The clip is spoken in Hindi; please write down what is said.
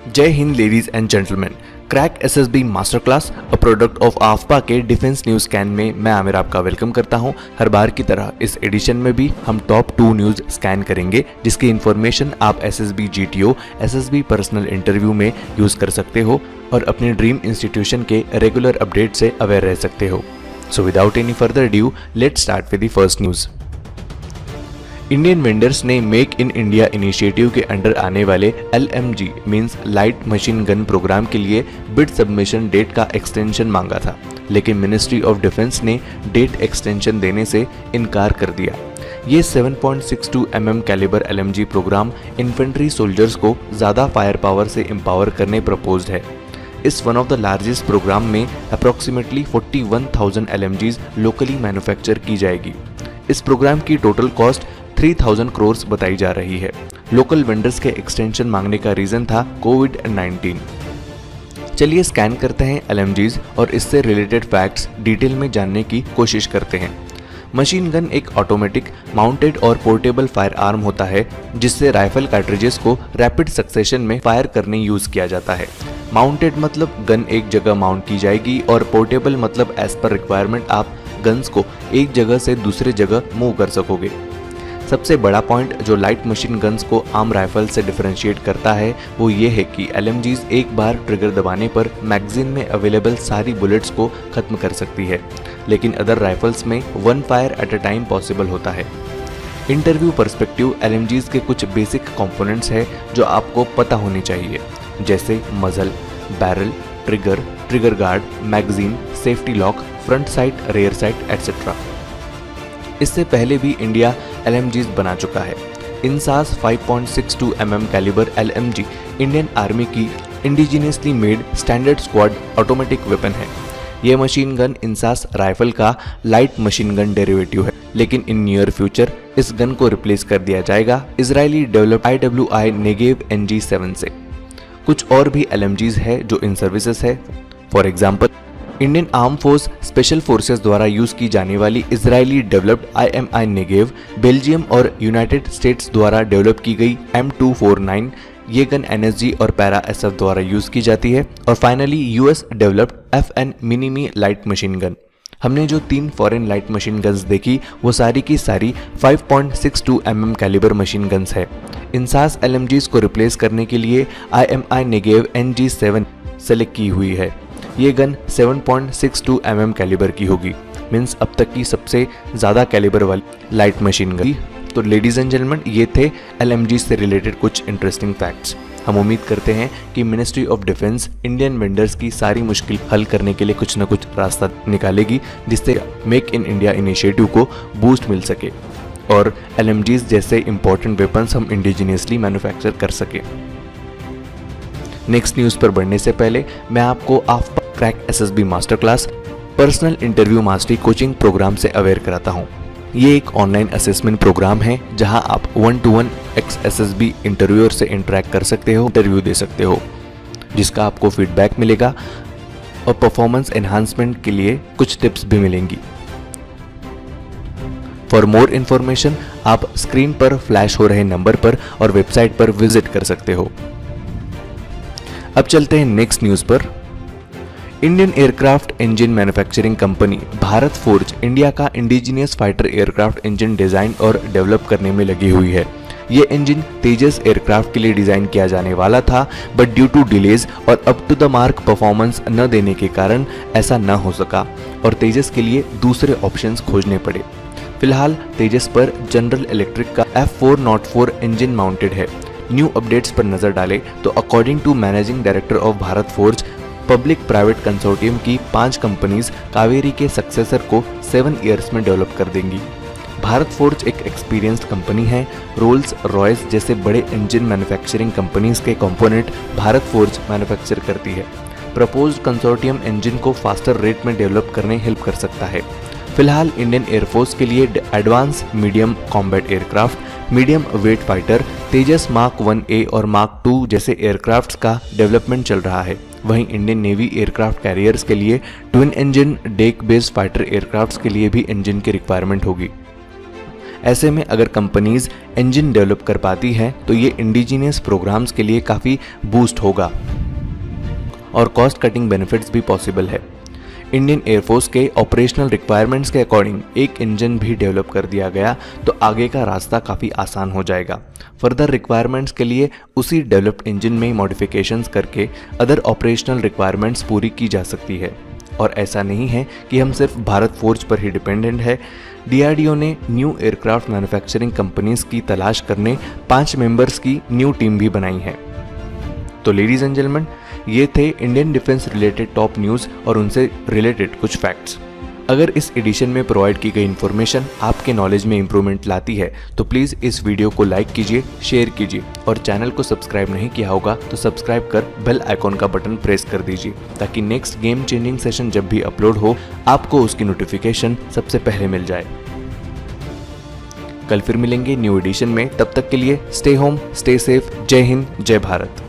जय Hind ladies and gentleman. Crack SSB master class a product of AFPA के डिफेंस न्यूज स्कैन में मैं आमिर आपका वेलकम करता हूं। हर बार की तरह इस एडिशन में भी हम टॉप 2 न्यूज स्कैन करेंगे, जिसकी इन्फॉर्मेशन आप SSB GTO SSB personal interview में यूज कर सकते हो और अपने ड्रीम इंस्टीट्यूशन के रेगुलर अपडेट से अवेयर रह सकते हो। So without any further due let's start with the first news. Indian vendors ने मेक इन इंडिया इनिशिएटिव के अंडर आने वाले LMG means light machine gun programme के लिए बिड सबमिशन डेट का एक्सटेंशन मांगा था, लेकिन मिनिस्ट्री ऑफ डिफेंस ने डेट एक्सटेंशन देने से इनकार कर दिया। ये 7.62 mm calibre LMG programme infantry soldiers को ज़्यादा फायर पावर से एम्पावर करने प्रपोज्ड है। इस one of the largest programme में अप्रॉक्सीमेटली 41,000 LMGs लोकली मैन्युफैक्चर की जाएगी। इस प्रोग्राम की टोटल कॉस्ट 3,000 करोड़ बताई जा रही है। लोकल वेंडर्स के एक्सटेंशन मांगने का रीजन था कोविड-19। चलिए स्कैन करते हैं LMGs और इससे रिलेटेड फैक्ट्स डिटेल में जानने की कोशिश करते हैं। मशीन गन एक ऑटोमेटिक, माउंटेड और पोर्टेबल फायर आर्म होता है, जिससे राइफल कार्ट्रिजेस को रैपिड सक्सेशन में फायर करने यूज किया जाता है। माउंटेड मतलब गन एक जगह माउंट की जाएगी और पोर्टेबल मतलब एज पर रिक्वायरमेंट आप गन्स को एक जगह से दूसरे जगह मूव कर सकोगे। सबसे बड़ा पॉइंट जो लाइट मशीन गन्स को आम राइफल से डिफरेंशिएट करता है वो ये है कि LMGs एक बार ट्रिगर दबाने पर मैगजीन में अवेलेबल सारी बुलेट्स को खत्म कर सकती है, लेकिन अदर राइफल्स में 1 fire at a time possible होता है। इंटरव्यू पर्सपेक्टिव LMGs के कुछ बेसिक कंपोनेंट्स है जो आपको पता होनी चाहिए, जैसे muzzle, barrel, trigger guard, magazine, safety lock, front sight, rear sight etcetera. इससे पहले भी इंडिया LMGs बना चुका है। INSAS 5.62 mm calibre LMG Indian army की indigenously made standard squad automatic weapon है। यह मशीन गन इंसास राइफल का लाइट मशीन गन डेरिवेटिव है, लेकिन इन नियर फ्यूचर इस गन को रिप्लेस कर दिया जाएगा Israeli developed IWI Negev NG7 से। कुछ और भी LMGs है जो इन सर्विसेज है। For example, Indian arm force special forces द्वारा यूज की जाने वाली Israeli developed IMI Negev, Belgium और यूनाइटेड स्टेट्स द्वारा डेवलप की गई M249, ये गन NSG और पैरा SF द्वारा यूज की जाती है। और finally US developed FN Minimi light machine gun. हमने जो 3 फॉरेन लाइट मशीन गन्स देखी वो सारी की सारी 5.62 mm कैलिबर मशीन गन्स है। इंसास LMGs को रिप्लेस करने के लिए IMI नेगेव NG7 सेलेक्ट की हुई है। ये गन 7.62 mm कैलिबर की होगी, मीन्स अब तक की सबसे ज़्यादा कैलिबर वाली लाइट मशीन गन। तो लेडीज एंड जेंटलमैन, ये थे LMG से रिलेटेड कुछ इंटरेस्टिंग फैक्ट्स। हम उम्मीद करते हैं कि ministry of defence Indian vendors की सारी मुश्किल हल करने के लिए कुछ न कुछ रास्ता निकालेगी, जिससे मेक इन इंडिया इनिशिएटिव को बूस्ट मिल सके और LMGs जैसे इंपॉर्टेंट वेपन्स हम इंडिजिनियसली मैन्युफैक्चर कर सके। नेक्स्ट न्यूज़ पर बढ़ने से पहले मैं आपको AFPA crack SSB master class personal interview mastery coaching program से अवेयर कराता हूँ। ये एक ऑनलाइन असेसमेंट प्रोग्राम है जहां आप 1-to-1 ex-SSB इंटरव्यूअर से इंटरेक्ट कर सकते हो, इंटरव्यू दे सकते हो, जिसका आपको फीडबैक मिलेगा और परफॉर्मेंस एनहांसमेंट के लिए कुछ टिप्स भी मिलेंगी। फॉर मोर इन्फॉर्मेशन आप स्क्रीन पर फ्लैश हो रहे नंबर पर और वेबसाइट पर विजिट कर सकते हो। अब चलते हैं नेक्स्ट न्यूज़ पर। Indian aircraft engine manufacturing company Bharat Forge India का indigenous fighter aircraft engine design और डेवलप करने में लगी हुई है। ये इंजन तेजस एयरक्राफ्ट के लिए डिजाइन किया जाने वाला था, बट ड्यू टू डिलेज और up to the mark performance न देने के कारण ऐसा न हो सका और तेजस के लिए दूसरे ऑप्शंस खोजने पड़े। फिलहाल तेजस पर जनरल इलेक्ट्रिक का F404 इंजन माउंटेड है। न्यू अपडेट्स पर नजर डालें तो according to managing director of Bharat Forge, public private consortium की 5 कंपनीज कावेरी के सक्सेसर को 7 ईयर्स में डेवलप कर देंगी। भारत फोर्ज एक एक्सपीरियंस्ड कंपनी है। रोल्स रॉयस जैसे बड़े इंजन मैन्युफैक्चरिंग कंपनीज के कंपोनेंट भारत फोर्ज मैन्युफैक्चर करती है। प्रपोज्ड कंसोर्टियम इंजन को फास्टर रेट में डेवलप करने हेल्प कर सकता है। फिलहाल इंडियन एयरफोर्स के लिए advance medium combat aircraft, medium weight fighter, Tejas mark 1A और मार्क 2 जैसे एयरक्राफ्ट्स का डेवलपमेंट चल रहा है। वहीं इंडियन नेवी एयरक्राफ्ट कैरियर्स के लिए twin engine deck based fighter aircrafts के लिए भी इंजन की रिक्वायरमेंट होगी। ऐसे में अगर कंपनीज इंजन डेवलप कर पाती हैं तो ये इंडिजीनियस प्रोग्राम्स के लिए काफ़ी बूस्ट होगा और कॉस्ट कटिंग बेनिफिट्स भी पॉसिबल है। इंडियन एयरफोर्स के ऑपरेशनल रिक्वायरमेंट्स के अकॉर्डिंग एक इंजन भी डेवलप कर दिया गया तो आगे का रास्ता काफ़ी आसान हो जाएगा। फर्दर रिक्वायरमेंट्स के लिए उसी डेवलप्ड इंजन में मॉडिफिकेशंस करके अदर ऑपरेशनल रिक्वायरमेंट्स पूरी की जा सकती है। और ऐसा नहीं है कि हम सिर्फ भारत फोर्ज पर ही डिपेंडेंट है। DRDO ने न्यू एयरक्राफ्ट मैन्युफैक्चरिंग कंपनीज की तलाश करने 5 मेंबर्स की न्यू टीम भी बनाई है। तो लेडीज एंड जेंटलमैन, ये थे Indian defence related top news और उनसे रिलेटेड कुछ फैक्ट्स। अगर इस एडिशन में प्रोवाइड की गई इन्फॉर्मेशन आपके नॉलेज में इंप्रूवमेंट लाती है तो प्लीज़ इस वीडियो को लाइक कीजिए, शेयर कीजिए और चैनल को सब्सक्राइब नहीं किया होगा तो सब्सक्राइब कर बेल आइकॉन का बटन प्रेस कर दीजिए ताकि नेक्स्ट गेम चेंजिंग सेशन जब भी अपलोड हो आपको उसकी नोटिफिकेशन सबसे पहले मिल जाए। कल फिर मिलेंगे न्यू एडिशन में, तब तक के लिए स्टे होम, स्टे सेफ। जय हिंद, जय भारत।